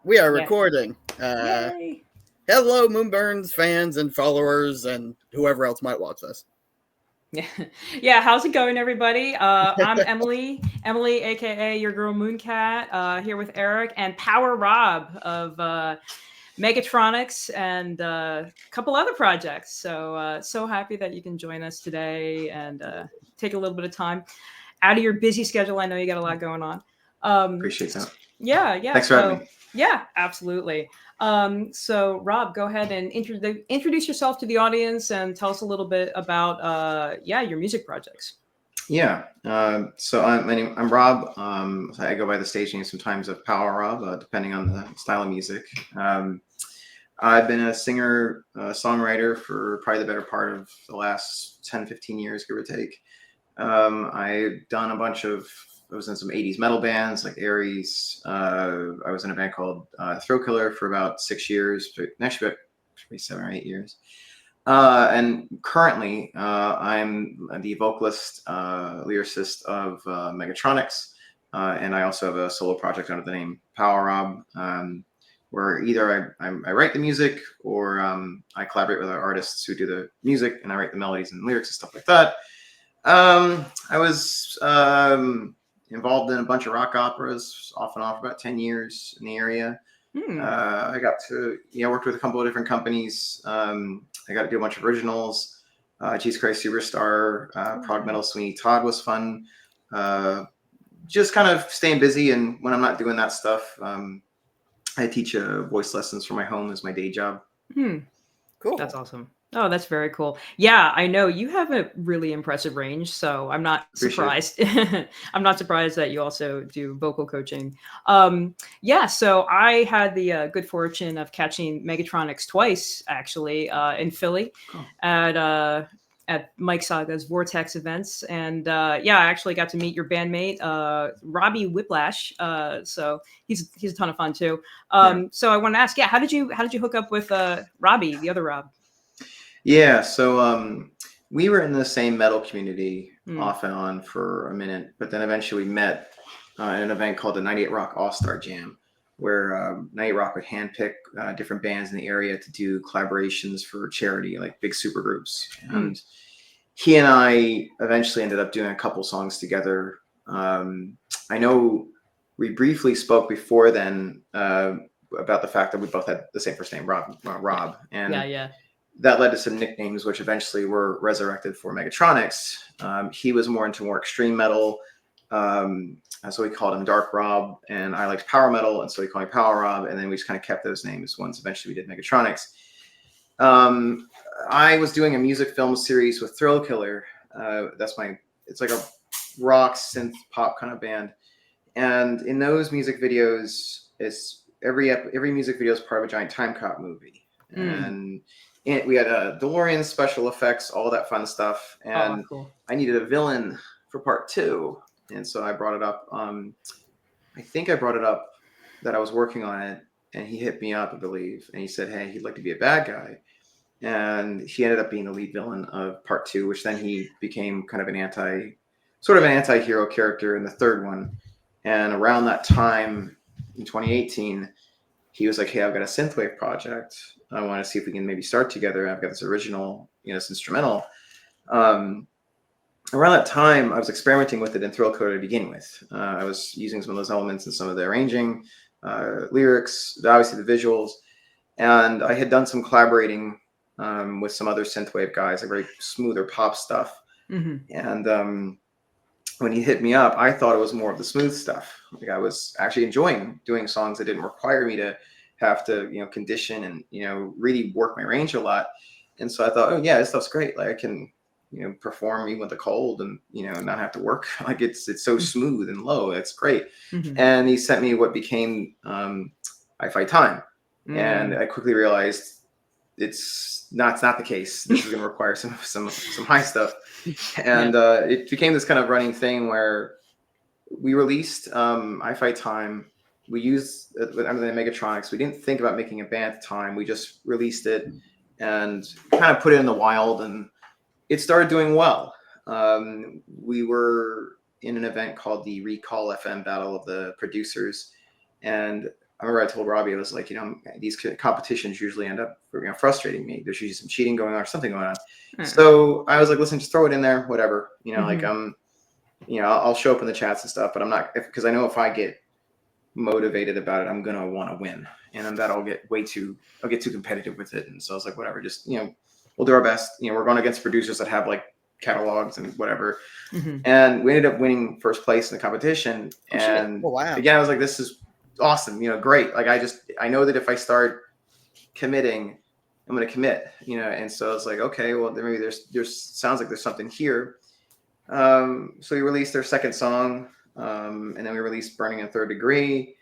We are Yeah. recording. Yay. Hello, Moonburns fans and followers and whoever else might watch this. Yeah. Yeah. How's it going, everybody? I'm Emily, aka your girl Mooncat, here with Eryk and PowerRob of Megatronix and a couple other projects. So happy that you can join us today and take a little bit of time out of your busy schedule. I know you got a lot going on. Um, Appreciate that. yeah. Thanks for having So me. yeah, absolutely. So Rob, go ahead and introduce yourself to the audience and tell us a little bit about your music projects. Yeah. I'm Rob. I go by the stage name sometimes of PowerRob, depending on the style of music. I've been a singer, songwriter for probably the better part of the last 10, 15 years, give or take. I've done a bunch of, I was in some 80s metal bands like Eryk. I was in a band called Throw Killer for about 6 years, actually about maybe 7 or 8 years. And currently, I'm the vocalist, lyricist of Megatronix, and I also have a solo project under the name PowerRob, where either I write the music or I collaborate with our artists who do the music, and I write the melodies and lyrics and stuff like that. I was involved in a bunch of rock operas, off and off, about 10 years in the area. Hmm. I got to, worked with a couple of different companies. I got to do a bunch of originals. Jesus Christ Superstar, Prog Metal Sweeney Todd was fun. Just kind of staying busy. And when I'm not doing that stuff, I teach voice lessons from my home as my day job. Cool. That's awesome. Oh, that's very cool. Yeah, I know you have a really impressive range, so I'm not Appreciate surprised. I'm not surprised that you also do vocal coaching. Yeah, so I had the good fortune of catching Megatronix twice, actually, in Philly Cool. at Mike Saga's Vortex events, and yeah, I actually got to meet your bandmate, Robbie Whiplash. So he's a ton of fun too. So I want to ask, yeah, how did you hook up with Robbie, the other Rob? Yeah, so we were in the same metal community Mm. off and on for a minute, but then eventually we met at an event called the 98 Rock All-Star Jam, where 98 Rock would handpick different bands in the area to do collaborations for charity, like big super groups. And he and I eventually ended up doing a couple songs together. I know we briefly spoke before then about the fact that we both had the same first name, Rob. And Yeah. that led to some nicknames, which eventually were resurrected for Megatronix. He was more into more extreme metal, so we called him Dark Rob, and I liked power metal, and so we called me Power Rob, and then we just kind of kept those names once eventually we did Megatronix. I was doing a music film series with Thrill Killer. It's like a rock synth pop kind of band, and in those music videos, it's every music video is part of a giant time cop movie, and we had DeLorean special effects, all that fun stuff, and cool. I needed a villain for part 2, and so I brought it up. I think I brought it up that I was working on it, and he hit me up, I believe, and he said, "Hey, he'd like to be a bad guy," and he ended up being the lead villain of part 2, which then he became kind of an anti-hero character in the third one. And around that time in 2018, he was like, "Hey, I've got a synthwave project. I want to see if we can maybe start together. I've got this original, this instrumental." Around that time, I was experimenting with it in Thrill Code to begin with. I was using some of those elements in some of the arranging, lyrics, obviously the visuals, and I had done some collaborating with some other synthwave guys, like very smoother pop stuff. And when he hit me up, I thought it was more of the smooth stuff. Like I was actually enjoying doing songs that didn't require me to have to, condition and, really work my range a lot. And so I thought, oh yeah, this stuff's great. Like I can, perform even with a cold and, not have to work. Like it's so smooth and low. It's great. And he sent me what became I Fight Time. And I quickly realized it's not the case. This is going to require some high stuff. And it became this kind of running thing where we released I Fight Time. We used under the Megatronix. We didn't think about making a band at the time. We just released it and kind of put it in the wild, and it started doing well. We were in an event called the Recall FM Battle of the Producers, and I remember I told Robbie, I was like, these competitions usually end up frustrating me. There's usually some cheating going on or something going on. So I was like, listen, just throw it in there, whatever. Like I'll show up in the chats and stuff, but I'm not, because I know if I get motivated about it, I'm gonna want to win, and then I'll get too competitive with it. And so I was like, whatever, just we'll do our best. We're going against producers that have like catalogs and whatever. And we ended up winning first place in the competition. And wow. Again, I was like, this is awesome, great. Like I know that if I start committing, I'm going to commit, and so I was like, okay, well, maybe there's sounds like there's something here. So we released their second song, and then we released Burning in Third Degree,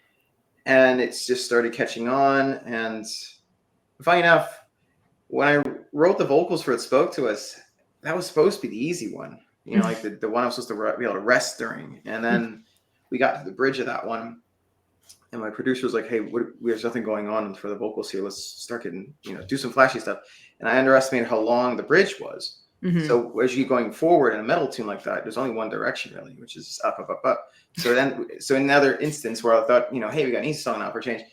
and it's just started catching on. And funny enough, when I wrote the vocals for It Spoke to Us, that was supposed to be the easy one, like the one I was supposed to be able to rest during. And then we got to the bridge of that one, and my producer was like, hey, there's nothing going on for the vocals here. Let's start getting, do some flashy stuff. And I underestimated how long the bridge was. So as you going forward in a metal tune like that, there's only one direction really, which is up, up, up, up. So in another instance where I thought, hey, we got an easy song now for a change,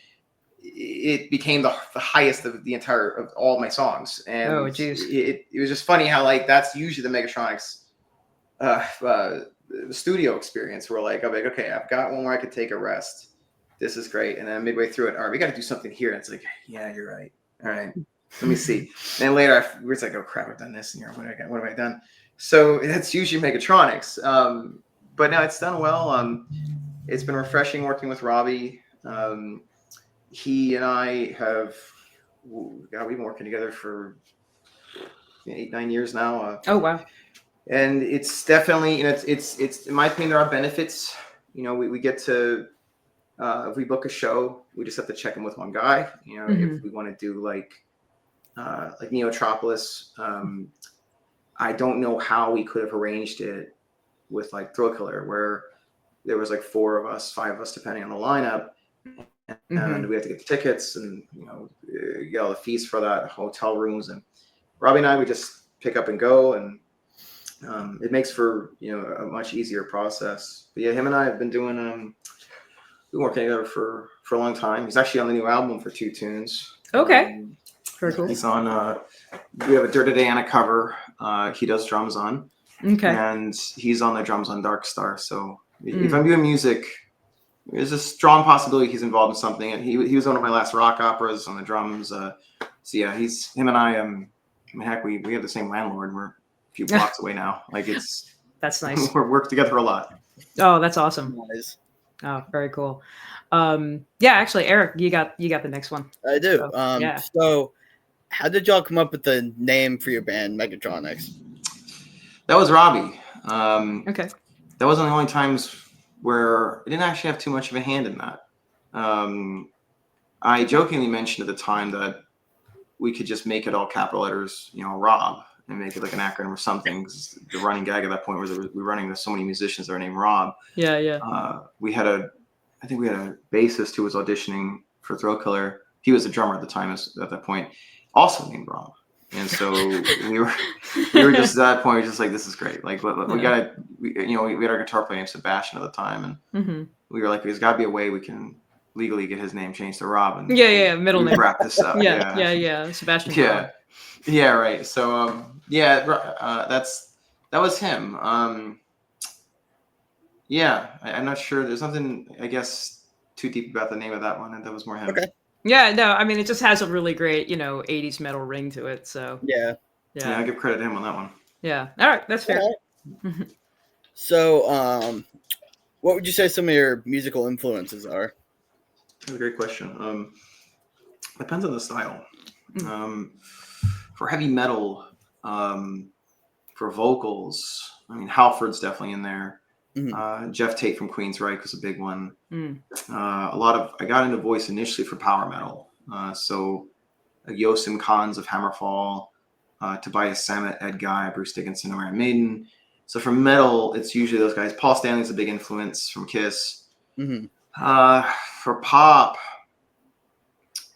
it became the highest of the entire of all my songs. And it was just funny how like that's usually the Megatronix the studio experience where like I'm like, okay, I've got one where I could take a rest. This is great. And then midway through it, all right, we got to do something here. And it's like, yeah, you're right. All right, let me see. And then later, it's like, oh crap, I've done this. And what have I done? So that's usually Megatronix. But no, it's done well. It's been refreshing working with Robbie. He and I have, we've been working together for 8-9 years now. Oh wow! And it's definitely, it's in my opinion, there are benefits. We get to. If we book a show, we just have to check in with one guy. If we want to do like Neotropolis, I don't know how we could have arranged it with like Thrill Killer, where there was like 4 of us, 5 of us, depending on the lineup, and we have to get the tickets and get all the fees for that, hotel rooms, and Robbie and I would just pick up and go, and it makes for a much easier process. But yeah, him and I have been doing been working together for a long time. He's actually on the new album for 2 tunes. Okay. Very cool. He's on we have a Dirty Diana cover he does drums on. Okay. And he's on the drums on Dark Star. So if I'm doing music, there's a strong possibility he's involved in something. And he was one of my last rock operas on the drums. So yeah, him and I heck, we have the same landlord. We're a few blocks away now. Like that's nice. We work together a lot. Oh, that's awesome. Nice. Oh, very cool. Yeah, actually, Eryk, you got the next one. I do. So, yeah. So how did y'all come up with the name for your band, Megatronix? That was Robbie. Okay. That wasn't the only times where I didn't actually have too much of a hand in that. I jokingly mentioned at the time that we could just make it all capital letters, Rob, and make it like an acronym or something. 'Cause the running gag at that point was that we were running with so many musicians that were named Rob. Yeah. I think we had a bassist who was auditioning for Thrill Killer. He was a drummer at the time at that point, also named Rob. And so we were just at that point, we were just like, this is great. Like we had our guitar player named Sebastian at the time, and we were like, there's got to be a way we can legally get his name changed to Rob. And middle name. Wrap this up. Yeah. Sebastian. Yeah, right. So that was him. I'm not sure. There's nothing, I guess, too deep about the name of that one, and that was more him. Okay. Yeah, no, I mean, it just has a really great, 80s metal ring to it. So yeah, I give credit to him on that one. Yeah. All right, that's fair. Right. So, what would you say some of your musical influences are? That's a great question. Depends on the style. For heavy metal, for vocals, I mean, Halford's definitely in there. Jeff Tate from Queensryche was a big one. I got into voice initially for power metal. So Yosim Khans of Hammerfall, Tobias Sammet, Ed Guy, Bruce Dickinson of Iron Maiden. So for metal, it's usually those guys. Paul Stanley's a big influence from Kiss. For pop,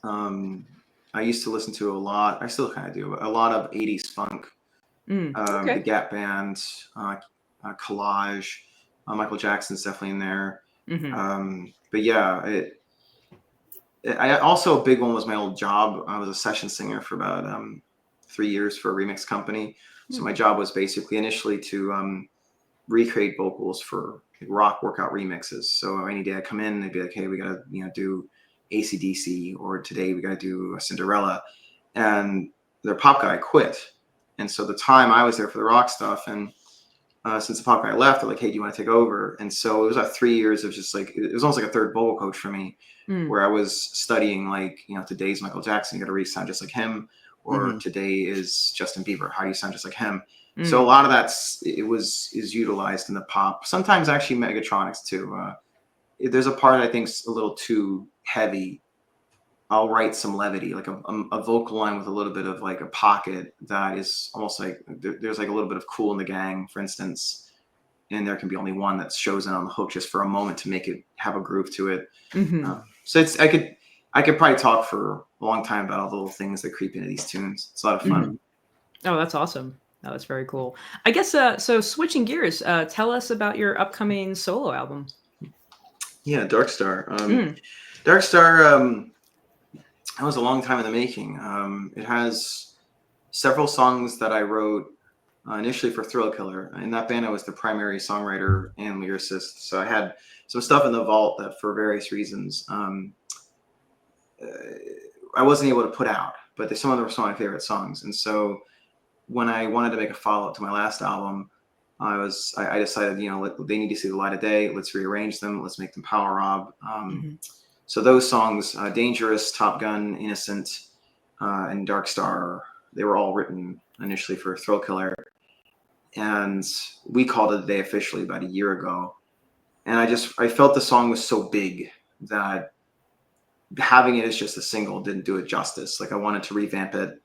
I used to listen to a lot. I still kind of do a lot of 80s funk. The Gap Band, Collage. Michael Jackson's definitely in there. But yeah, Also a big one was my old job. I was a session singer for about 3 years for a remix company. So my job was basically initially to recreate vocals for rock workout remixes. So any day I come in, they'd be like, "Hey, we gotta do AC/DC, or today we gotta do a Cinderella," and their pop guy quit. And so the time I was there for the rock stuff, and since the pop guy left, they're like, "Hey, do you want to take over?" And so it was about 3 years of just like, it was almost like a third vocal coach for me, where I was studying like, today's Michael Jackson, you got to sound just like him, or today is Justin Bieber, how do you sound just like him? So a lot of is utilized in the pop. Sometimes actually Megatronix too. There's a part I think's a little too heavy. I'll write some levity, like a vocal line with a little bit of like a pocket that is almost like there's like a little bit of Cool in the Gang, for instance, and there can be only one that shows in on the hook just for a moment to make it have a groove to it. So I could probably talk for a long time about all the little things that creep into these tunes. It's a lot of fun. Oh, that's awesome. Oh, that's very cool. I guess so. Switching gears, tell us about your upcoming solo album. Yeah, Dark Star. Dark Star. That was a long time in the making. It has several songs that I wrote initially for Thrill Killer. In that band, I was the primary songwriter and lyricist. So I had some stuff in the vault that, for various reasons, I wasn't able to put out. But some of them were some of my favorite songs. And so when I wanted to make a follow-up to my last album, I decided, they need to see the light of day. Let's rearrange them. Let's make them PowerRob. So those songs, Dangerous, Top Gun, Innocent, and Dark Star, they were all written initially for Thrill Killer. And we called it a day officially about a year ago. And I felt the song was so big that having it as just a single didn't do it justice. Like, I wanted to revamp it,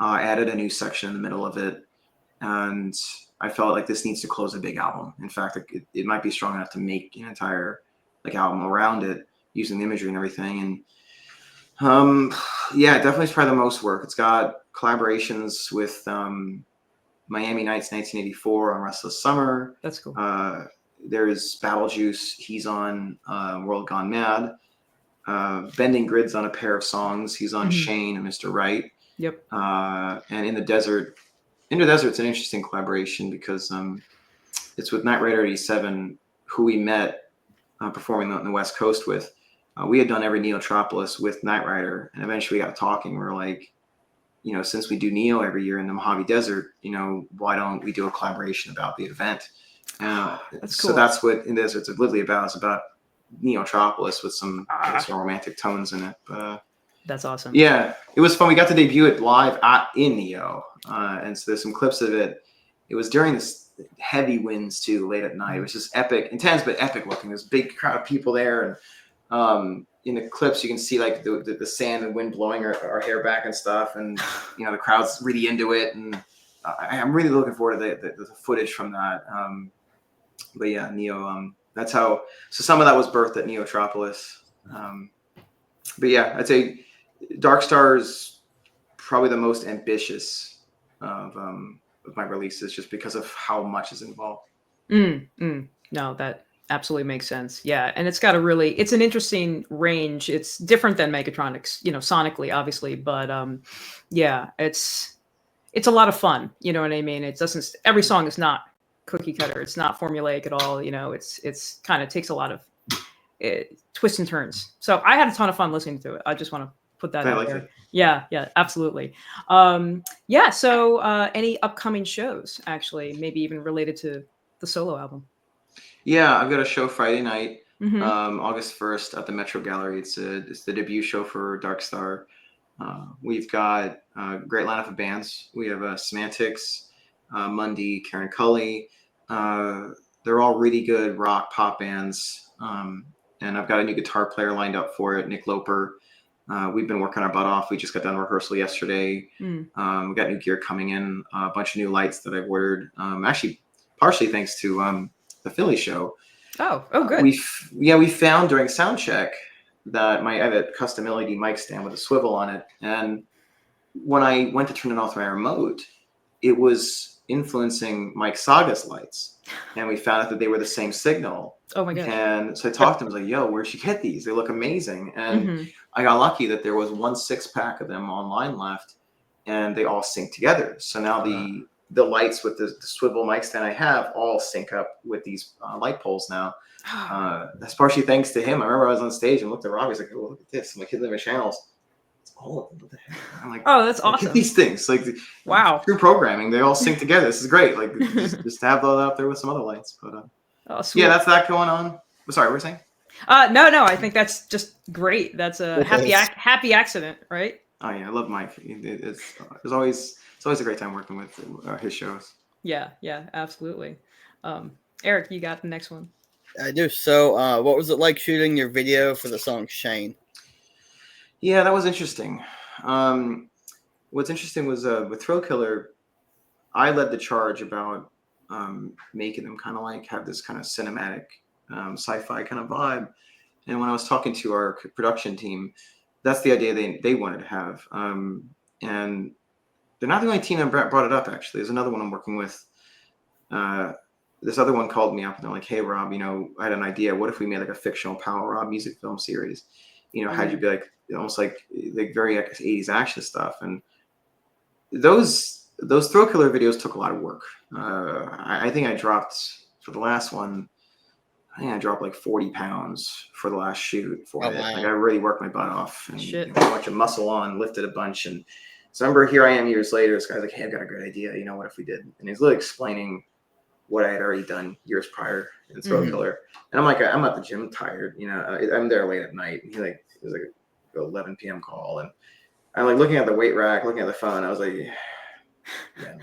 added a new section in the middle of it. And I felt like this needs to close a big album. In fact, it might be strong enough to make an entire album around it, using the imagery and everything. And definitely it's probably the most work. It's got collaborations with Miami Nights 1984 on Restless Summer. That's cool. There's Battle Juice. He's on World Gone Mad. Bending Grid's on a pair of songs. He's on Shane and Mr. Right. Yep. And In the Desert's an interesting collaboration because it's with Knight Rider 87, who we met performing on the West Coast with. We had done every Neotropolis with Knight Rider, and eventually we got talking. We were like, since we do Neo every year in the Mojave Desert, why don't we do a collaboration about the event? That's cool. So that's what In the Desert's literally about. It's about Neotropolis with some romantic tones in it. But that's awesome. Yeah, it was fun. We got to debut it live in Neo, and so there's some clips of it. It was during this heavy winds too, late at night. It was just epic, intense but epic looking. There's a big crowd of people there, and in the clips you can see like the sand and wind blowing our hair back and stuff, and the crowd's really into it, and I'm really looking forward to the footage from that. But yeah, Neo. That's how. So some of that was birthed at Neotropolis. But yeah, I'd say Dark Star is probably the most ambitious of my releases, just because of how much is involved. No, that absolutely makes sense. Yeah, and it's got it's an interesting range. It's different than Megatronix, sonically, obviously, but yeah, it's a lot of fun. You know what I mean? Every song is not cookie cutter. It's not formulaic at all. It's kind of takes a lot of twists and turns. So I had a ton of fun listening to it. I just want to put that out there. Yeah, absolutely. So any upcoming shows, actually, maybe even related to the solo album? Yeah, I've got a show Friday night, August 1st at the Metro Gallery. It's the debut show for Dark Star. We've got a great lineup of bands. We have Semantics, Mundy, Karen Cully. They're all really good rock pop bands. And I've got a new guitar player lined up for it, Nick Loper. We've been working our butt off. We just got done rehearsal yesterday. We got new gear coming in, a bunch of new lights that I've ordered. Actually, partially thanks to the Philly show. Oh, good. We found during sound check that I have a custom LED mic stand with a swivel on it, and when I went to turn it off my remote, it was influencing Mike Saga's lights, and we found out that they were the same signal. Oh my gosh. And so I talked to him, I was like, yo, where'd you get these? They look amazing. And Mhm. I got lucky that there was 1 6-pack of them online left, and they all sync together. So now the lights with the swivel mic stand I have all sync up with these light poles now. That's partially thanks to him. I remember I was on stage and looked at Rob. He's like, oh, look at this. I'm like, hit them channels. It's all of them. What the heck? I'm like, Oh, that's look awesome. at these things. Like, Wow. through programming, they all sync together. This is great. Like, just have that out there with some other lights. But Oh, sweet. yeah, that's that going on. Sorry, what were you saying? No, I think that's just great. That's a happy accident, right? Oh yeah, I love Mike. It's always a great time working with his shows. Yeah, absolutely. Eryk, you got the next one. I do. So, what was it like shooting your video for the song Shane? Yeah, that was interesting. What's interesting was with Thrill Killer, I led the charge about making them kind of like have this kind of cinematic sci-fi kind of vibe. And when I was talking to our production team, that's the idea they wanted to have. And they're not the only team that brought it up, actually. There's another one I'm working with. This other one called me up and they're like, hey, Rob, I had an idea. What if we made like a fictional PowerRob music film series? How'd you be like, almost like very 80s action stuff? And those Thrill Killer videos took a lot of work. I think I dropped, for the last one, I dropped like 40 pounds for the last shoot for it. Wow. Like I really worked my butt off and a bunch of muscle on, lifted a bunch. And so I remember here I am years later, this guy's like, hey, I've got a great idea. What if we did? And he's really explaining what I had already done years prior in Thrill Killer. And I'm like, I'm at the gym tired. I'm there late at night. And it was like an 11 p.m. call. And I'm like looking at the weight rack, looking at the phone. I was like, yeah,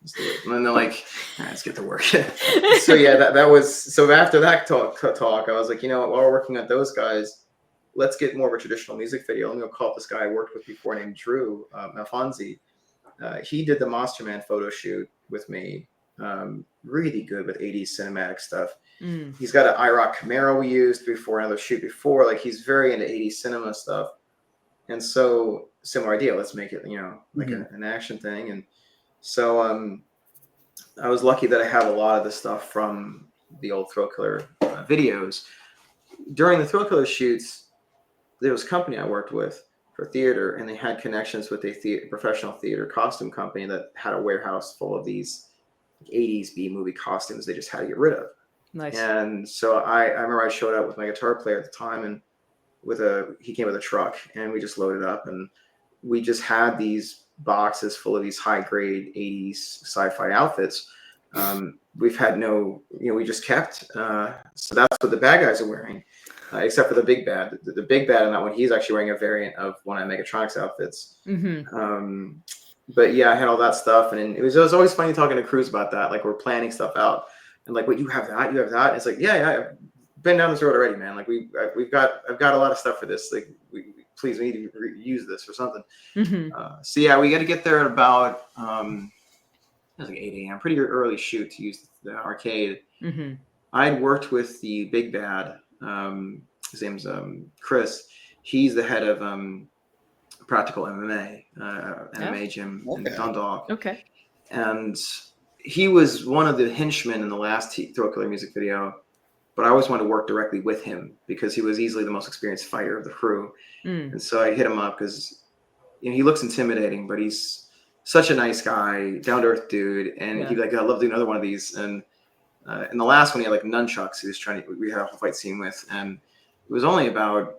let's do it. And then they're like, all right, let's get to work. So yeah, that was, so after that talk, I was like, while we're working on those guys, let's get more of a traditional music video. I'm going to call up this guy I worked with before named Drew Malfonzi. He did the Monster Man photo shoot with me. Really good with 80s cinematic stuff. He's got an IROC Camaro we used before, another shoot before. Like he's very into 80s cinema stuff. And so similar idea, let's make it, like an action thing. And so I was lucky that I have a lot of the stuff from the old Thrill Killer videos. During the Thrill Killer shoots, there was a company I worked with for theater, and they had connections with a professional theater costume company that had a warehouse full of these 80s B-movie costumes they just had to get rid of. Nice. And so I remember I showed up with my guitar player at the time, and he came with a truck, and we just loaded up, and we just had these boxes full of these high-grade 80s sci-fi outfits. We've had we just kept. So that's what the bad guys are wearing, except for the big bad. The big bad in that one, he's actually wearing a variant of one of Megatronix outfits. But yeah, I had all that stuff, and it was always funny talking to crews about that. Like we're planning stuff out, and like, what, you have that? You have that? And it's like, yeah, I've been down this road already, man. Like I've got a lot of stuff for this. Like please, we need to use this or something. So yeah, we got to get there at about it was like 8 a.m. Pretty early shoot to use the arcade. I'd worked with the big bad. His name's Chris. He's the head of Practical MMA gym in Dundalk. Okay. And he was one of the henchmen in the last Thrill Killer music video, but I always wanted to work directly with him because he was easily the most experienced fighter of the crew. And so I hit him up because he looks intimidating, but he's such a nice guy, down to earth dude, and he'd be like, I'd love to do another one of these. And in the last one, he had like nunchucks. We had a whole fight scene with, and it was only about,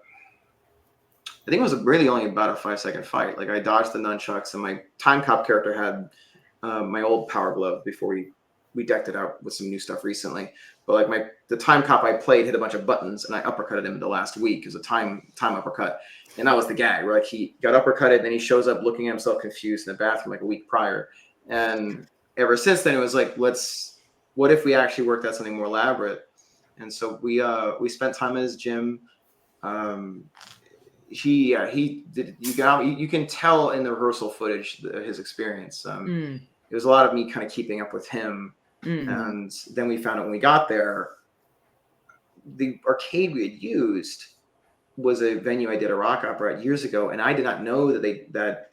I think it was really only about a 5-second fight. Like I dodged the nunchucks, and my Time Cop character had my old Power Glove before we decked it out with some new stuff recently. But like the Time Cop I played hit a bunch of buttons, and I uppercutted him the last week as a time uppercut. And that was the gag, where like he got uppercutted, then he shows up looking at himself confused in the bathroom like a week prior. And ever since then, it was like, what if we actually worked out something more elaborate? And so we spent time at his gym. He did. You can tell in the rehearsal footage his experience. It was a lot of me kind of keeping up with him. And then we found out when we got there, the arcade we had used was a venue I did a rock opera at years ago, and I did not know that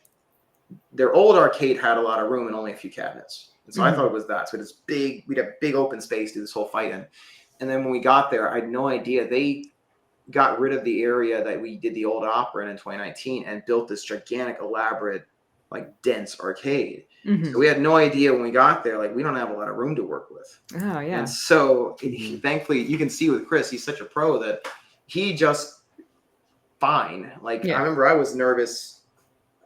their old arcade had a lot of room and only a few cabinets. And so I thought it was that. So it's big. We'd have big open space to do this whole fight in. And then when we got there, I had no idea they got rid of the area that we did the old opera in 2019 and built this gigantic, elaborate, like dense arcade. So we had no idea when we got there, like we don't have a lot of room to work with. Oh yeah. And so thankfully, you can see with Chris, he's such a pro that he just fine. Like I remember I was nervous.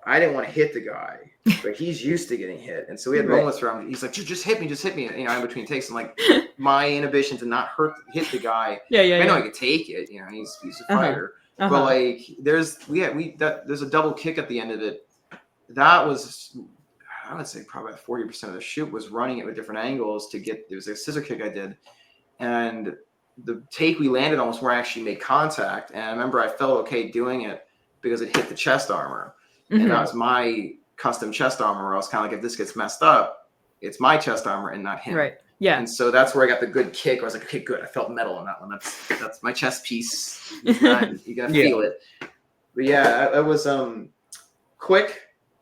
I didn't want to hit the guy, but he's used to getting hit. And so we had moments where he's like, just hit me. You know, in between takes. I'm like, my inhibition to not hit the guy. I know I could take it. You know, he's a fighter. But like, there's a double kick at the end of it. That was, I would say probably 40% of the shoot was running it with different angles to get, there was a scissor kick I did. And the take we landed on was where I actually made contact. And I remember I felt okay doing it because it hit the chest armor. And that was my custom chest armor where I was kind of like, if this gets messed up, it's my chest armor and not him. Right. Yeah. And so that's where I got the good kick. I was like, okay, good. I felt metal on that one. That's my chest piece. You're gonna feel it. But yeah, it was quick.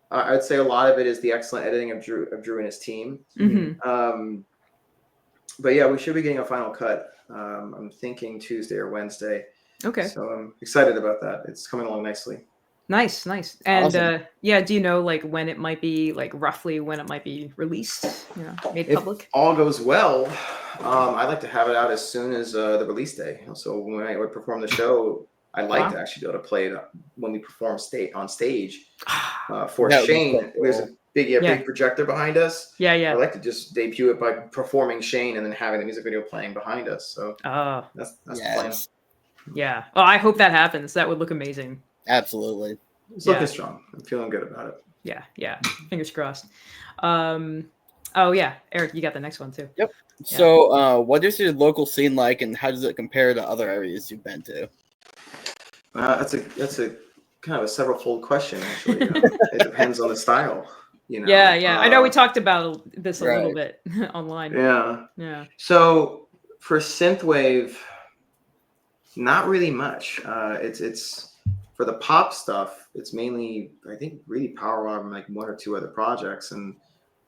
I'd say a lot of it is the excellent editing of Drew and his team. But yeah, we should be getting a final cut. I'm thinking Tuesday or Wednesday. Okay. So I'm excited about that. It's coming along nicely. Nice. And Awesome. do you know like when it might be, like roughly when it might be released, made public? If all goes well, I'd like to have it out as soon as the release day. So when I would perform the show, I'd like to actually be able to play it when we perform on stage for Shane. So cool. There's a big projector behind us. Yeah. I'd like to just debut it by performing Shane and then having the music video playing behind us. So that's the plan. Yeah. Well, I hope that happens. That would look amazing. Absolutely. It's looking strong. I'm feeling good about it. Yeah. Fingers crossed. Oh yeah, Eryk, you got the next one too. Yep. Yeah. So, what is your local scene like, and how does it compare to other areas you've been to? That's a kind of a several-fold question. Actually, it depends on the style. Yeah. I know we talked about this a little bit online. Yeah. So for synthwave, not really much. It's for the pop stuff. It's mainly, I think, really PowerRob and like one or two other projects, and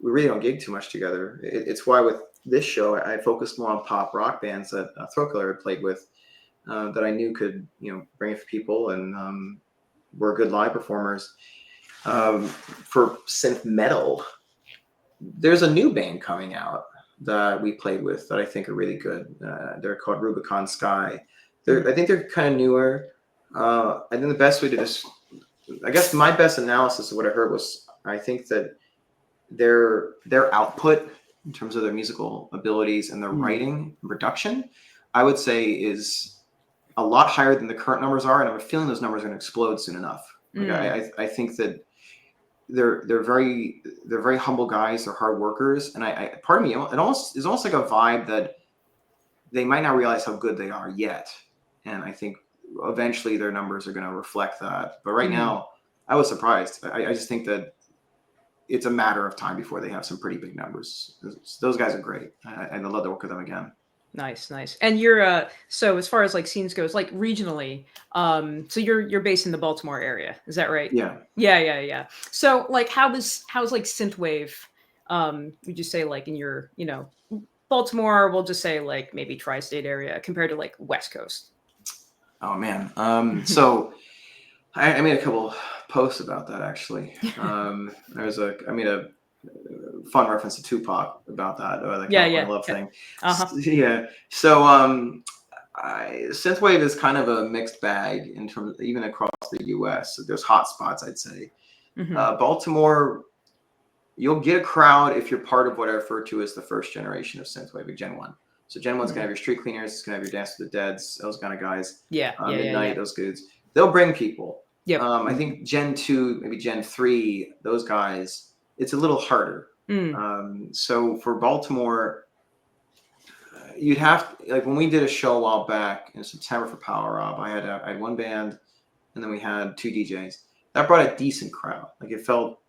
we really don't gig too much together. It's why with this show I focused more on pop rock bands that Throat Killer had played with, that I knew could bring it for people and were good live performers. For synth metal, there's a new band coming out that we played with that I think are really good. They're called Rubicon Sky. I think they're kind of newer. I think the best way to I guess my best analysis of what I heard was, I think that their output in terms of their musical abilities and their writing and production, I would say is a lot higher than the current numbers are, and I'm feeling those numbers are going to explode soon enough. Like I think that they're very humble guys. They're hard workers, and I pardon me, it's almost like a vibe that they might not realize how good they are yet, and I think eventually their numbers are going to reflect that. But right now, I was surprised. I just think that it's a matter of time before they have some pretty big numbers. Those guys are great. I'd love to work with them again. Nice. And you're so as far as like scenes goes, like regionally, so you're based in the Baltimore area, is that right? Yeah. So like how's like synthwave, would you say like in your Baltimore, we'll just say like maybe tri-state area compared to like West Coast? Oh man. So I made a couple posts about that actually. I made a fun reference to Tupac about that, or the California Love thing. Yeah. So synthwave is kind of a mixed bag in terms of, even across the US. So there's hot spots, I'd say. Baltimore, you'll get a crowd if you're part of what I refer to as the first generation of synthwave, like Gen 1. So Gen 1's gonna have your Street Cleaners, it's gonna have your Dance with the Deads, those kind of guys. Midnight, those dudes. They'll bring people. I think Gen 2, maybe Gen 3, those guys, it's a little harder. So for Baltimore, you'd have like when we did a show a while back in September for PowerRob, I had one band, and then we had two DJs. That brought a decent crowd. Like it felt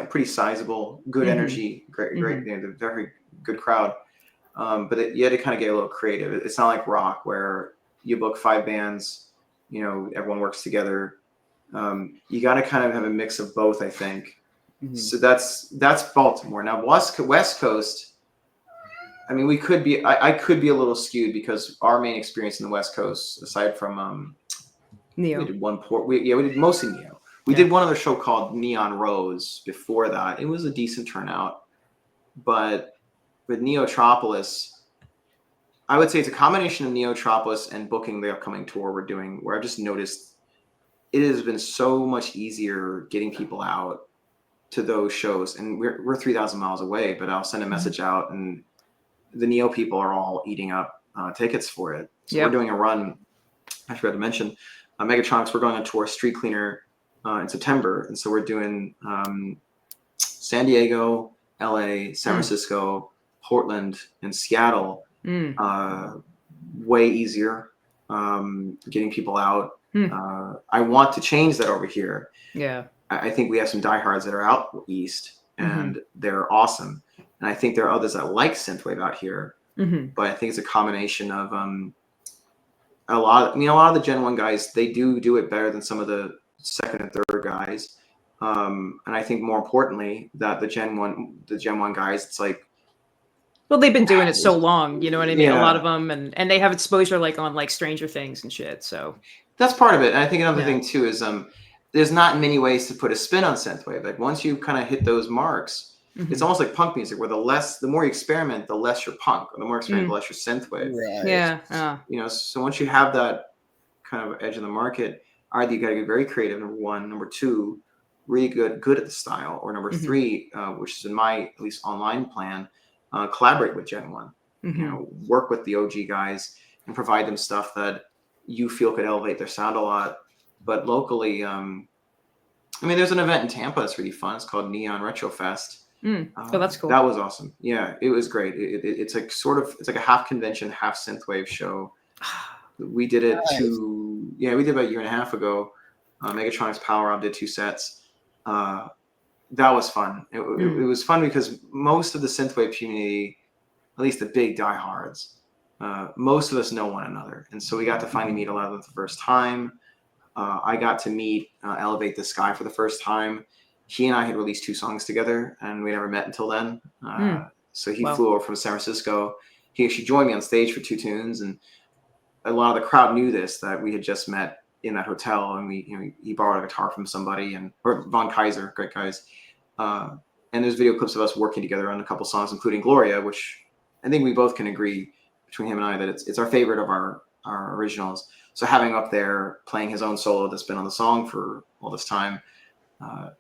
pretty sizable, good energy, great, very good crowd. But you had to kind of get a little creative. It's not like rock where you book 5 bands, everyone works together. You got to kind of have a mix of both, I think. So that's Baltimore. Now West Coast, I mean, we could be. I could be a little skewed because our main experience in the West Coast, aside from Neo. we did one port. We did mostly Neo. We did one other show called Neon Rose before that. It was a decent turnout, but with Neotropolis, I would say it's a combination of Neotropolis and booking the upcoming tour we're doing, where I've just noticed it has been so much easier getting people out to those shows. And we're 3,000 miles away, but I'll send a message out, and the Neo people are all eating up tickets for it. So we're doing a run. I forgot to mention, Megatronix, we're going on tour Street Cleaner in September. And so we're doing San Diego, LA, San Francisco, Portland, and Seattle. Way easier getting people out. I want to change that over here. Yeah. I think we have some diehards that are out east, and they're awesome. And I think there are others that like synthwave out here. But I think it's a combination of a lot of the Gen 1 guys, they do it better than some of the second and third guys. And I think more importantly that the Gen 1 guys, it's like, well, they've been doing it so long, you know what I mean? Yeah. A lot of them, and they have exposure like on like Stranger Things and shit. So that's part of it. And I think another thing too is there's not many ways to put a spin on synthwave. Like once you kind of hit those marks, it's almost like punk music, where the more you experiment, the less you're punk, or the more experiment, the less you're synthwave. Right. Yeah. You know, so once you have that kind of edge of the market, either you got to get very creative, number one. Number two, really good at the style. Or number three, which is in my at least online plan, collaborate with Gen 1. You know, work with the OG guys and provide them stuff that you feel could elevate their sound a lot. But locally, I mean, there's an event in Tampa that's really fun. It's called Neon Retro Fest. Oh, that's cool. That was awesome. Yeah, it was great. It's like it's like a half convention, half synthwave show. We did it we did about a year and a half ago. Megatronix PowerRob did 2 sets. That was fun. It was fun because most of the synthwave community, at least the big diehards, most of us know one another, and so we got to finally meet a lot of them for the first time. I got to meet Elevate the Sky for the first time. He and I had released 2 songs together, and we never met until then. So he flew over from San Francisco. He actually joined me on stage for 2 tunes, and a lot of the crowd knew that we had just met in that hotel, and he borrowed a guitar from somebody, or Von Kaiser, great guys. And there's video clips of us working together on a couple songs, including Gloria, which I think we both can agree between him and I that it's our favorite of our originals. So having him up there playing his own solo that's been on the song for all this time,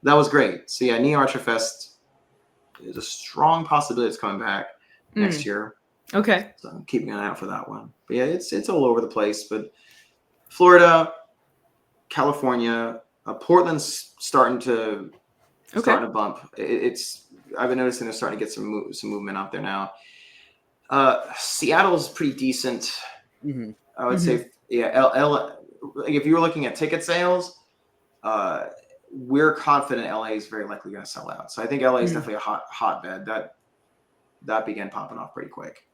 that was great. So yeah, Neo Archer Fest is a strong possibility it's coming back next year. Okay. So I'm keeping an eye out for that one. But yeah, it's all over the place. But Florida, California, Portland's starting to bump. I've been noticing they're starting to get some movement out there now. Seattle's pretty decent. I would say, if you were looking at ticket sales, we're confident LA is very likely going to sell out. So I think LA is definitely a hotbed that began popping off pretty quick.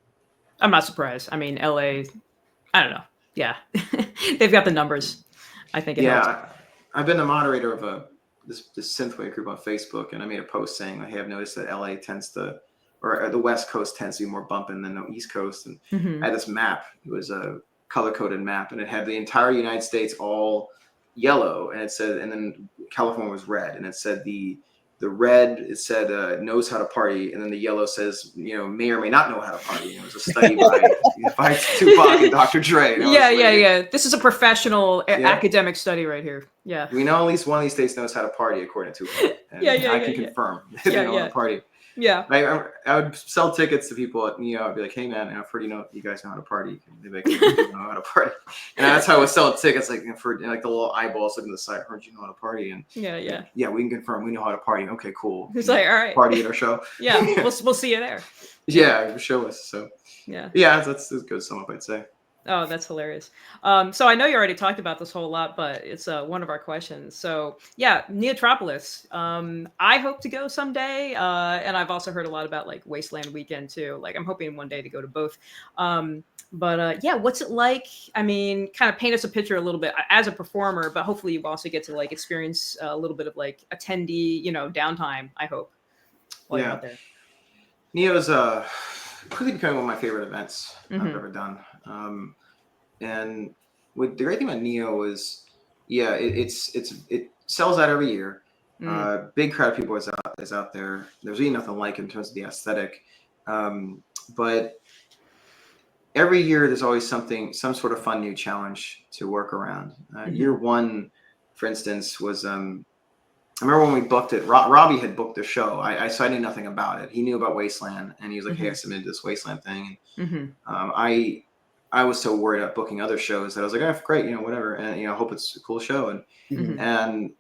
I'm not surprised. I mean, LA, I don't know. Yeah, they've got the numbers. I think it helps. I've been the moderator of this synthwave group on Facebook, and I made a post saying I have noticed that LA or the West Coast tends to be more bumping than the East Coast. And I had this map. It was a color-coded map, and it had the entire United States all yellow, and it said, and then California was red, and it said the red, it said knows how to party, and then the yellow says, may or may not know how to party. And it was a study by Tupac and Dr. Dre. Yeah. This is a professional academic study right here. Yeah. We know at least one of these states knows how to party, according to Tupac. And I can confirm they know how to party. Yeah. I would sell tickets to people at Neo. I'd be like, hey man, I've heard you guys know how to party. They'd be like, you know how to party. And that's how I was selling tickets, like for like the little eyeballs looking at the side. I heard you know how to party. And yeah, we can confirm we know how to party. Okay, cool. It's like, all right, party at our show. Yeah, we'll see you there. Yeah, show us. So yeah, that's a good sum up, I'd say. Oh, that's hilarious. So I know you already talked about this whole lot, but it's one of our questions. So yeah, Neotropolis. I hope to go someday. And I've also heard a lot about like Wasteland Weekend too. Like I'm hoping one day to go to both. But yeah, what's it like? I mean, kind of paint us a picture a little bit as a performer, but hopefully you also get to like experience a little bit of like attendee, downtime, I hope, while you're out there. Neo's quickly becoming one of my favorite events I've ever done. And what the great thing about Neo is, yeah, it sells out every year. Big crowd of people is out there. There's really nothing like it in terms of the aesthetic, but every year there's always some sort of fun new challenge to work around. Year one, for instance, was I remember when we booked it. Robbie had booked the show. So I knew nothing about it. He knew about Wasteland, and he was like, "Hey, I submitted this Wasteland thing." And I was so worried about booking other shows that I was like, "Oh, great, whatever," and I hope it's a cool show. And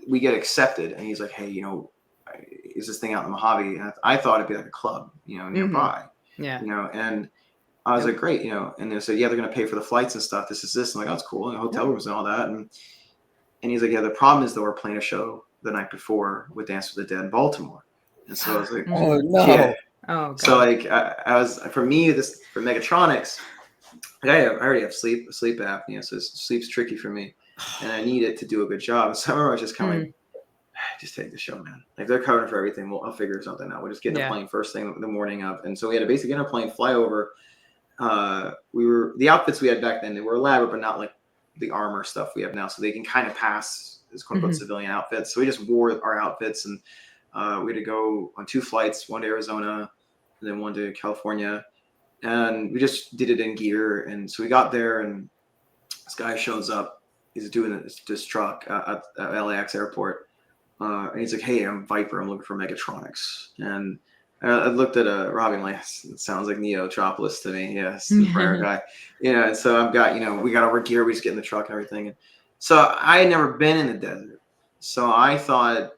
we get accepted, and he's like, "Hey, is this thing out in the Mojave?" And I thought it'd be like a club, nearby. And I was like, "Great," And they said, "Yeah, they're gonna pay for the flights and stuff. This is this." I'm like, "Oh, it's cool." And hotel rooms and all that. And he's like, "Yeah, the problem is that we're playing a show the night before with Dance with the Dead in Baltimore." And so I was like, "Oh no!" Yeah. Oh, God. So like, I was for Megatronix, I already have sleep apnea, so sleep's tricky for me, and I need it to do a good job. And so I remember I was just kind of like, just take the show, man. Like they're covering for everything. I'll figure something out. We'll just get in the plane first thing the morning of, and so we had to basically get in a plane, fly over. The outfits we had back then, they were elaborate, but not like the armor stuff we have now, so they can kind of pass as quote unquote civilian outfits. So we just wore our outfits, and we had to go on 2 flights, one to Arizona and then one to California, and we just did it in gear. And so we got there, and this guy shows up. He's doing this truck at LAX airport, and he's like, "Hey, I'm Viper. I'm looking for Megatronix." And I looked at Robbie and like, it sounds like Neotropolis to me. Yes, the prayer guy. And so I've got, we got our gear, we just get in the truck and everything. And so I had never been in the desert. So I thought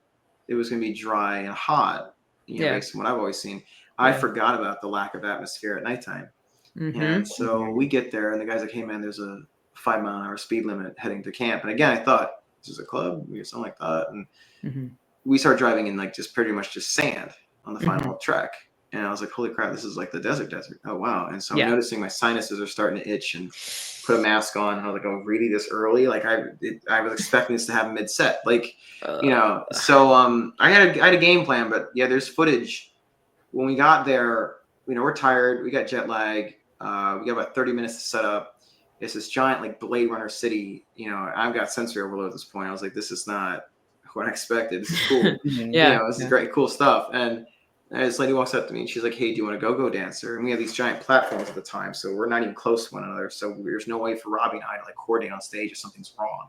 it was going to be dry and hot, based on what I've always seen. I forgot about the lack of atmosphere at nighttime. And so we get there, and the guy's like, "Hey, man, there's a 5-mile-an-hour speed limit heading to camp." And again, I thought, this is a club, something like that. And we start driving in like just pretty much just sand on the final trek, and I was like, "Holy crap, this is like the desert. Oh wow!" And so I'm noticing my sinuses are starting to itch, and put a mask on, and I was like, "Oh, really this early?" Like I was expecting this to happen mid-set, like So I had a game plan, but there's footage when we got there. We're tired, we got jet lag, we got about 30 minutes to set up. It's this giant like Blade Runner city. I've got sensory overload at this point. I was like, this is not what I expected. This is cool. This is great, cool stuff. And this lady walks up to me, and she's like, "Hey, do you want a go-go dancer?" And we have these giant platforms at the time, so we're not even close to one another. So there's no way for Robbie and I to like coordinate on stage if something's wrong.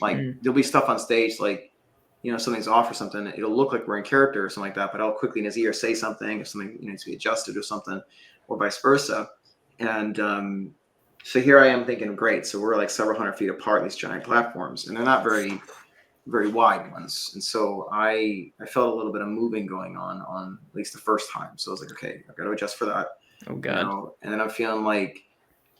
Like there'll be stuff on stage, like something's off or something. It'll look like we're in character or something like that, but I'll quickly in his ear say something if something needs to be adjusted or something, or vice versa. And so here I am thinking, great. So we're like several hundred feet apart, these giant platforms, and they're not very wide ones. And so I felt a little bit of moving going on at least the first time. So I was like, okay, I've got to adjust for that. Oh God. And then I'm feeling like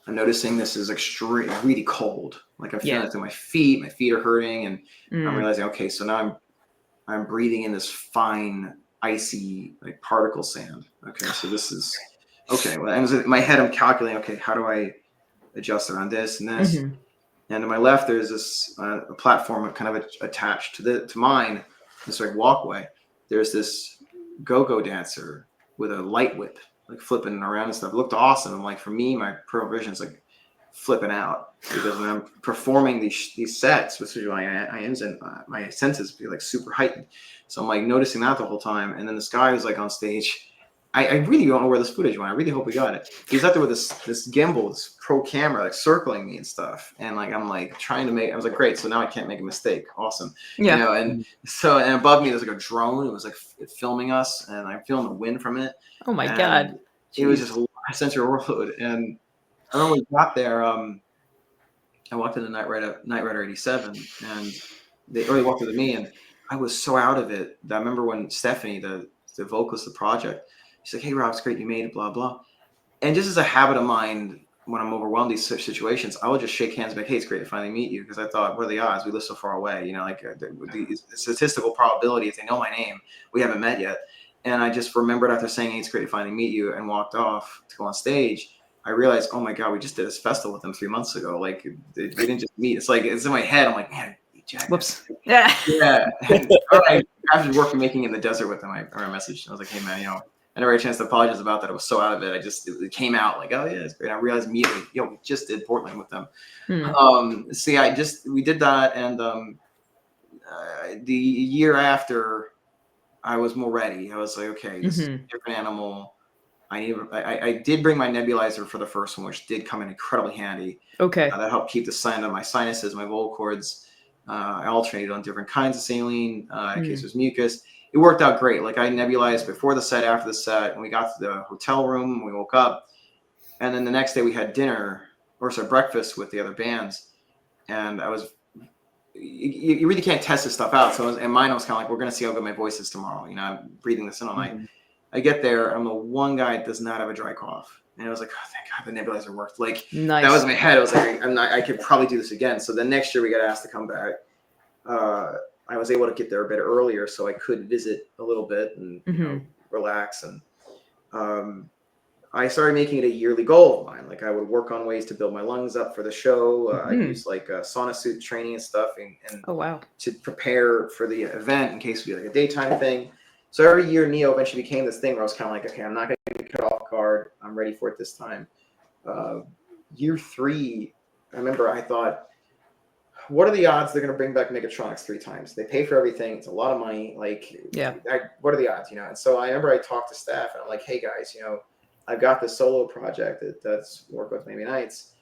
I'm noticing this is really cold. Like I'm feeling it to my feet are hurting, and I'm realizing, okay, so now I'm breathing in this fine, icy, like particle sand. Okay, so this is okay. Well, and in my head, I'm calculating, okay, how do I adjust around this and this? And to my left, there's this a platform kind of attached to mine, this like walkway. There's this go-go dancer with a light whip, like flipping around and stuff. It looked awesome. And like for me, my peripheral vision is like flipping out, because when I'm performing these sets, which is my senses feel like super heightened. So I'm like noticing that the whole time. And then this guy was like on stage. I really don't know where this footage went. I really hope we got it. He's out there with this gimbal, this pro camera, like circling me and stuff. And like I'm like trying to I was like, great. So now I can't make a mistake. Awesome. And so and above me there's like a drone. It was like filming us, and I'm feeling the wind from it. Oh my God. It was just a sensory overload. And I remember when we got there, I walked into Night Rider 87, and they walked into me, and I was so out of it that I remember when Stephanie, the vocalist of the project, she's like, "Hey, Rob, it's great you made it, blah, blah." And just as a habit of mine, when I'm overwhelmed in these situations, I would just shake hands and be like, "Hey, it's great to finally meet you." Because I thought, what are the odds? We live so far away. The statistical probability, if they know my name, we haven't met yet. And I just remembered after saying, "Hey, it's great to finally meet you," and walked off to go on stage, I realized, oh my God, we just did this festival with them 3 months ago. Like, we didn't just meet. It's like, it's in my head. I'm like, man, Jack. Whoops. Yeah. Yeah. And, all right. After working making in the desert with them, I messaged. I was like, "Hey, man, I never had a chance to apologize about that. I was so out of it. It came out like, oh yeah, it's great. I realized immediately, we just did Portland with them. So yeah, we did that, and the year after, I was more ready. I was like, okay, this is a different animal. I did bring my nebulizer for the first one, which did come in incredibly handy. Okay. That helped keep the sound of my sinuses, my vocal cords. I alternated on different kinds of saline in case there's mucus. It worked out great. Like I nebulized before the set, after the set, and we got to the hotel room. We woke up, and then the next day we had breakfast with the other bands, and you really can't test this stuff out. So and mine was kind of like, we're gonna see how good my voice is tomorrow. I'm breathing this in all night. I get there, I'm the one guy that does not have a dry cough. And I was like, oh, thank God the nebulizer worked. Like, nice. That was in my head. I was like, I could probably do this again. So then next year we got asked to come back. I was able to get there a bit earlier so I could visit a little bit and relax. And I started making it a yearly goal of mine. Like I would work on ways to build my lungs up for the show. I used like sauna suit training and stuff and oh, wow. to prepare for the event in case it would be like a daytime thing. So every year, Neo eventually became this thing where I was kind of like, okay, I'm not going to cut off guard. I'm ready for it this time. Year 3, I remember I thought, what are the odds they're going to bring back Megatronix 3 times? They pay for everything. It's a lot of money. Like, what are the odds? And so I remember I talked to staff and I'm like, hey guys, I've got this solo project that's work with Maybe Nights.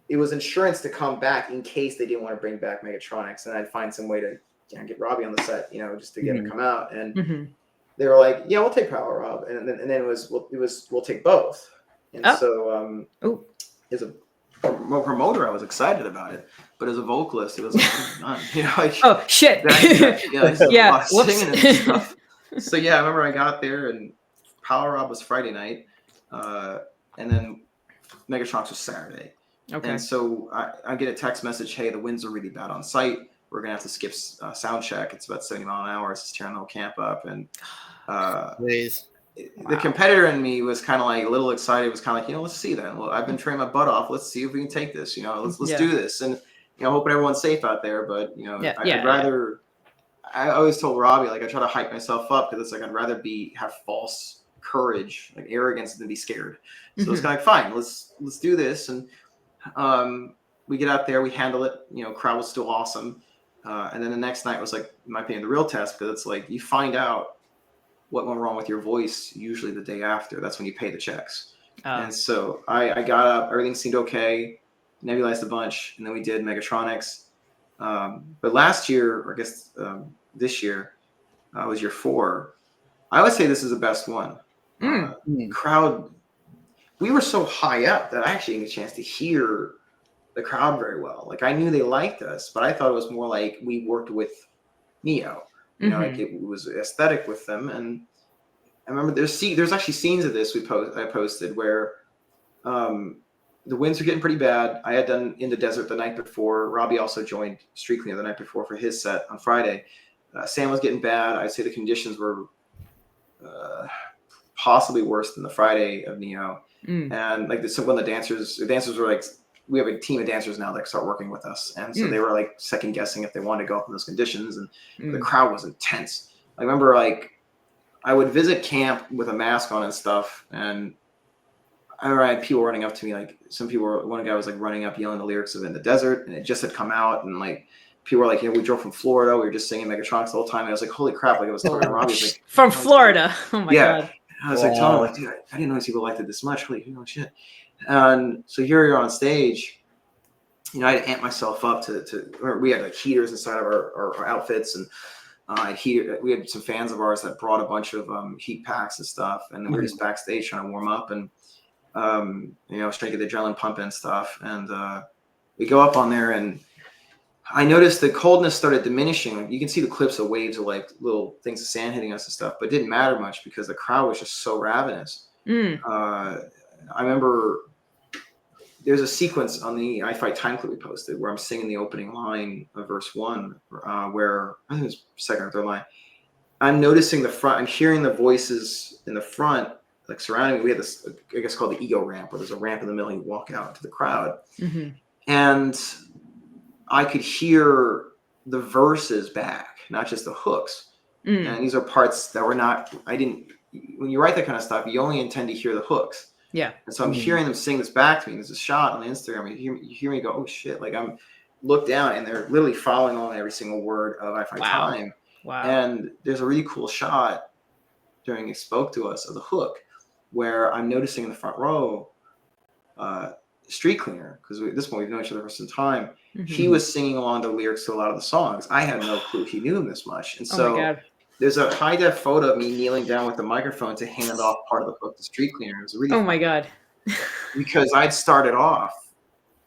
It was insurance to come back in case they didn't want to bring back Megatronix, and I'd find some way to get Robbie on the set, just to get him to come out. And they were like, yeah, we'll take PowerRob. And then it was we'll take both. And so as a promoter, I was excited about it, but as a vocalist, it was like, oh shit. Singing and stuff. So yeah, I remember I got there and PowerRob was Friday night, and then Megatronix was Saturday. Okay. And so I get a text message, hey, the winds are really bad on site. We're going to have to skip sound check. It's about 70 miles an hour. It's tearing the whole camp up. And the competitor in me was kind of like a little excited. It was kind of like, let's see then. Well, I've been training my butt off. Let's see if we can take this. Let's do this. And, hoping everyone's safe out there. But, I'd rather, I always told Robbie, like, I try to hype myself up because it's like I'd rather have false courage, like arrogance, than be scared. So it's kind of like, fine, let's do this. And we get out there, we handle it. Crowd was still awesome. And then the next night was like, in my opinion, the real test, because it's like you find out what went wrong with your voice usually the day after. That's when you pay the checks. And so I got up, everything seemed okay, nebulized a bunch, and then we did Megatronix. But last year, or I guess this year, was year 4. I would say this is the best one. Crowd, we were so high up that I actually didn't get a chance to hear the crowd very well. Like I knew they liked us, but I thought it was more like we worked with Neo. Like it was aesthetic with them. And I remember there's actually scenes of this I posted where the winds were getting pretty bad. I had done In the Desert the night before. Robbie also joined Street Cleaner the night before for his set on Friday. Sam was getting bad. I'd say the conditions were possibly worse than the Friday of Neo. And like when the dancers were like, we have a team of dancers now that start working with us. And so they were like second guessing if they wanted to go up in those conditions. And the crowd was intense. I remember like I would visit camp with a mask on and stuff. And I remember I had people running up to me. Like one guy was like running up yelling the lyrics of In the Desert, and it just had come out. And like people were like, we drove from Florida. We were just singing Megatronix the whole time. And I was like, holy crap. Like I was talking to Robbie. Like, from Florida. Oh my God. I was like telling him, like, dude, I didn't know these people liked it this much. Holy shit. And so here you're on stage, I had to amp myself up we had like heaters inside of our outfits, and we had some fans of ours that brought a bunch of heat packs and stuff, and then we were just backstage trying to warm up and trying to get the adrenaline pumping and stuff. And we go up on there, and I noticed the coldness started diminishing. You can see the clips of waves of like little things of sand hitting us and stuff, but it didn't matter much because the crowd was just so ravenous. I remember there's a sequence on the I Fight Time clip we posted where I'm singing the opening line of verse 1, where I think it was second or third line. I'm noticing the front. I'm hearing the voices in the front, like surrounding me. We had this, I guess, called the ego ramp, where there's a ramp in the middle. And you walk out into the crowd, and I could hear the verses back, not just the hooks. And these are parts that were not. I didn't when you write that kind of stuff, you only intend to hear the hooks. Yeah. And so I'm hearing them sing this back to me. There's a shot on Instagram. You hear me go, oh shit! Like I'm look down and they're literally following on every single word of I Find Time. Wow. And there's a really cool shot during It Spoke to Us of the hook where I'm noticing in the front row, Street Cleaner, because at this point we've known each other for some time. He was singing along the lyrics to a lot of the songs. I had no clue he knew him this much. And so Oh my God. there's a high def photo of me kneeling down with the microphone to hand off part of the hook to Street Cleaner. It was really Oh my God. because I'd started off,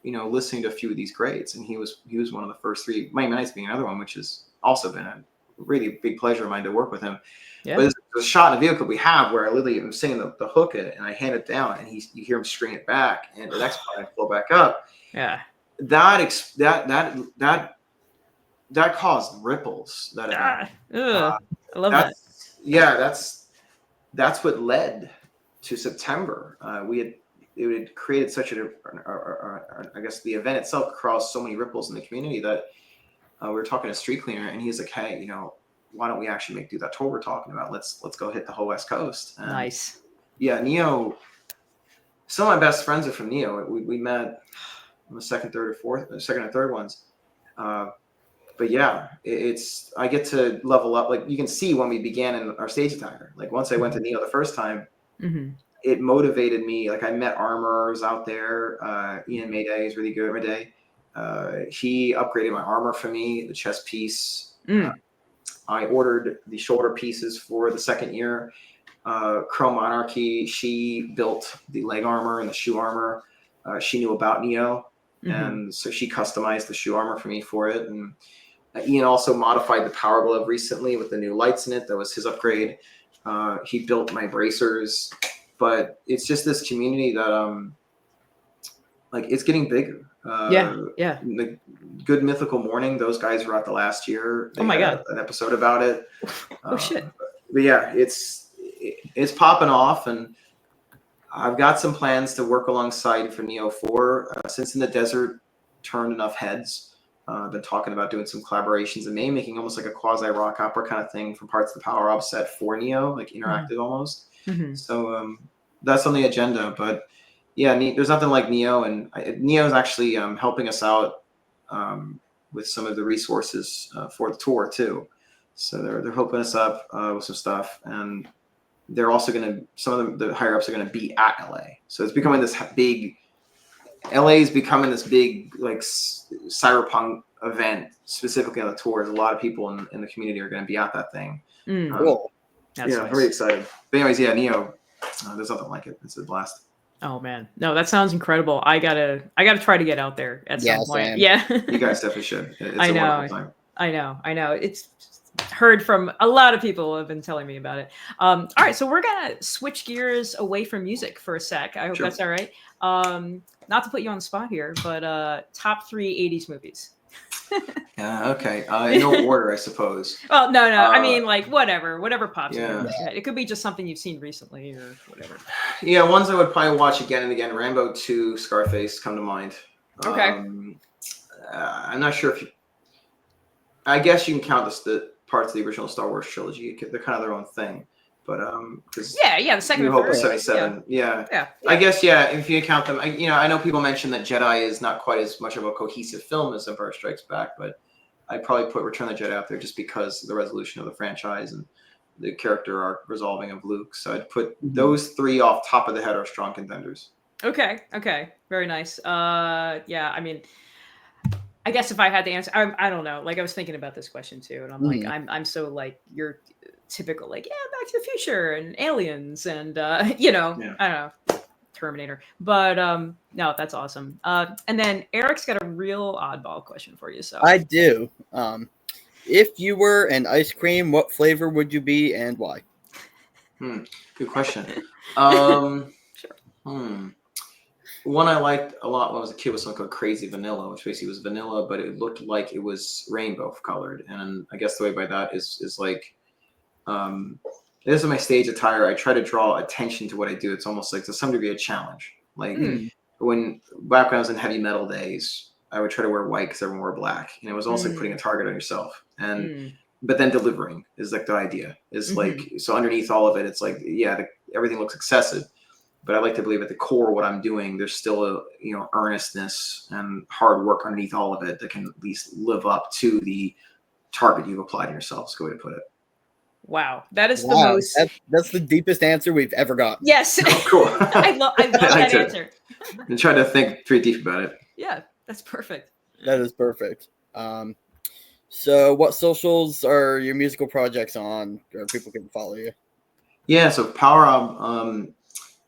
listening to a few of these greats, and he was one of the first three. Miami Nights being another one, which has also been a really big pleasure of mine to work with him. Yeah. But there's a shot in the vehicle we have where I literally am singing the hook in it, and I hand it down, and you hear him string it back, and the next part I pull back up. Yeah. That caused ripples. I love that. Yeah, that's what led to September. It had created such I guess the event itself caused so many ripples in the community that we were talking to Street Cleaner, and he's like, hey, why don't we actually do that tour we're talking about? Let's go hit the whole West Coast. And Nice. yeah, Neo. Some of my best friends are from Neo. We met on the second and third ones. But yeah, I get to level up. Like you can see when we began in our stage attire. Like once I went to Neo the first time, it motivated me. Like I met armorers out there. Ian Mayday is really good every day. He upgraded my armor for me, the chest piece. I ordered the shoulder pieces for the second year. Chrome Monarchy, she built the leg armor and the shoe armor. She knew about Neo, and so she customized the shoe armor for me for it. And Ian also modified the Power Glove recently with the new lights in it. That was his upgrade. He built my bracers. But it's just this community that it's getting bigger. Yeah. The Good Mythical Morning, those guys were out the last year. They my had God. an episode about it. Oh shit. But yeah, it's popping off, and I've got some plans to work alongside for Neo 4. Since In the Desert turned enough heads, I've been talking about doing some collaborations and maybe making almost like a quasi rock opera kind of thing from parts of the PowerRob set for Neo, like interactive almost. So that's on the agenda. But yeah, there's nothing like Neo, and Neo is actually helping us out with some of the resources for the tour too. So they're hooking us up with some stuff, and they're also some of the higher ups are going to be at LA. So it's becoming this big. LA is becoming this big like cyberpunk event specifically on the tour. There's a lot of people in the community are going to be at that thing. Cool. That's yeah, nice. very excited. But anyways, yeah, Neo. There's nothing like it. It's a blast. Oh man, no, that sounds incredible. I gotta try to get out there at some point. Same. Yeah, You guys definitely should. It's I a know. wonderful time. I know. It's heard from a lot of people have been telling me about it. All right, so we're gonna switch gears away from music for a sec. I hope Sure. that's all right. Not to put you on the spot here, but top 3 '80s movies. Yeah. Okay. In no order, I suppose. Well, no. I mean, like whatever pops in Yeah. your head. It could be just something you've seen recently or whatever. Yeah, ones I would probably watch again and again. Rambo 2, Scarface come to mind. Okay. I'm not sure if I guess you can count the parts of the original Star Wars trilogy. They're kind of their own thing. But because Yeah, the second New and Hope third. is 77. Yeah. Yeah. I guess if you count them, I know people mention that Jedi is not quite as much of a cohesive film as Empire Strikes Back, but I'd probably put Return of the Jedi out there just because of the resolution of the franchise and the character arc resolving of Luke. So I'd put those 3 off top of the head are strong contenders. Okay. Very nice. Yeah, I mean, I guess if I had to answer, I don't know. Like I was thinking about this question too, and I'm like, I'm so like you're typical, like Back to the Future and Aliens, and I don't know, Terminator. But no, that's awesome. And then Eryk's got a real oddball question for you. So I do. If you were an ice cream, what flavor would you be and why? Good question. Sure. One I liked a lot when I was a kid was something called Crazy Vanilla, which basically was vanilla, but it looked like it was rainbow colored. And I guess the way by that is like, this is my stage attire. I try to draw attention to what I do. It's almost like to some degree a challenge. Like back when I was in heavy metal days, I would try to wear white because everyone wore black. And it was also putting a target on yourself. And but then delivering is like the idea. Is like, so underneath all of it, it's like, yeah, everything looks excessive, but I like to believe at the core what I'm doing, there's still a earnestness and hard work underneath all of it that can at least live up to the target you've applied to yourself. Is a good way to put it. Wow, that is the most. That's the deepest answer we've ever gotten. Yes. Oh, cool. I love that answer. I'm trying to think pretty deep about it. Yeah, that's perfect. That is perfect. So what socials are your musical projects on, or people can follow you? Yeah, so PowerRob,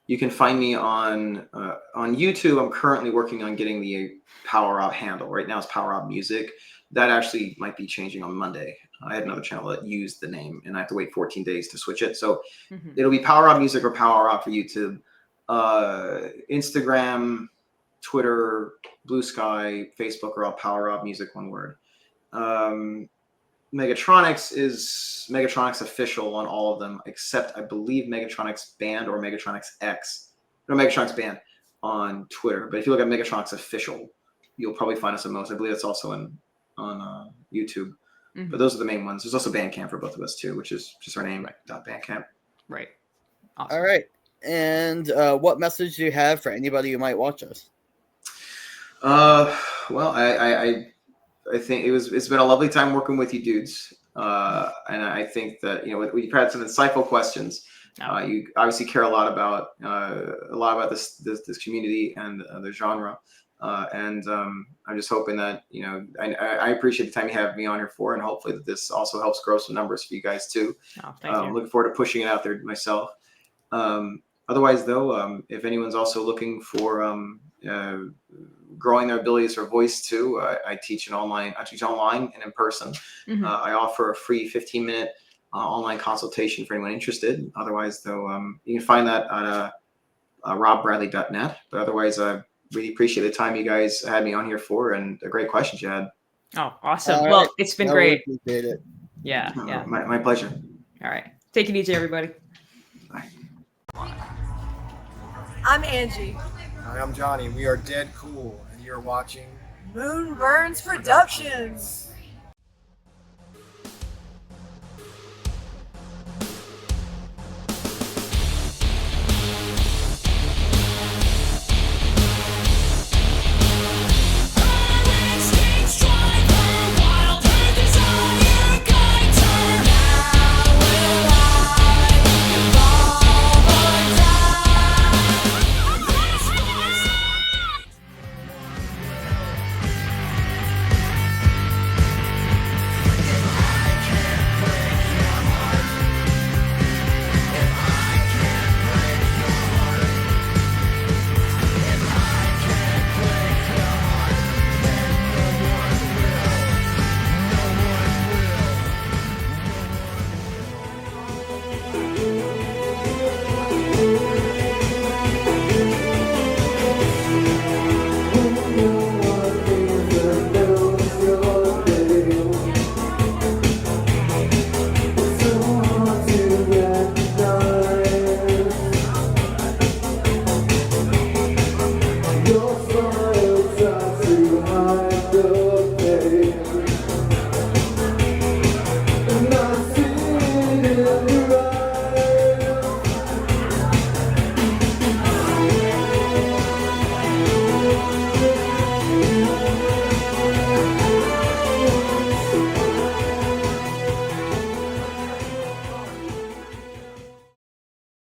you can find me on YouTube. I'm currently working on getting the PowerRob handle. Right now it's PowerRob Music. That actually might be changing on Monday. I had another channel that used the name, and I have to wait 14 days to switch it. So it'll be PowerRob Music or PowerRob for YouTube. Instagram, Twitter, Blue Sky, Facebook are all PowerRob Music, one word. Megatronix is Megatronix official on all of them, except I believe Megatronix Band or Megatronix X. No, Megatronix Band on Twitter. But if you look at Megatronix official, you'll probably find us on most. I believe it's also on YouTube. But those are the main ones. There's also Bandcamp for both of us too, which is just our name, .bandcamp. Right. Awesome. All right. And what message do you have for anybody who might watch us? Well, I think it's been a lovely time working with you dudes. And I think that, we've had some insightful questions. You obviously care a lot about this community and the genre. And I'm just hoping that, I appreciate the time you have me on here for, and hopefully that this also helps grow some numbers for you guys too. Thank you. Looking forward to pushing it out there myself. Otherwise though, if anyone's also looking for, growing their abilities for voice too, I teach online and in person. I offer a free 15-minute online consultation for anyone interested. Otherwise though, you can find that at robbradley.net. But otherwise, I really appreciate the time you guys had me on here for, and the great questions you had. Oh, awesome. Well, it's been great. Appreciate it. Yeah. My pleasure. All right. Take it easy, everybody. Bye. I'm Angie. Hi, I'm Johnny. We are Dead Cool, and you're watching Moon Burns Productions.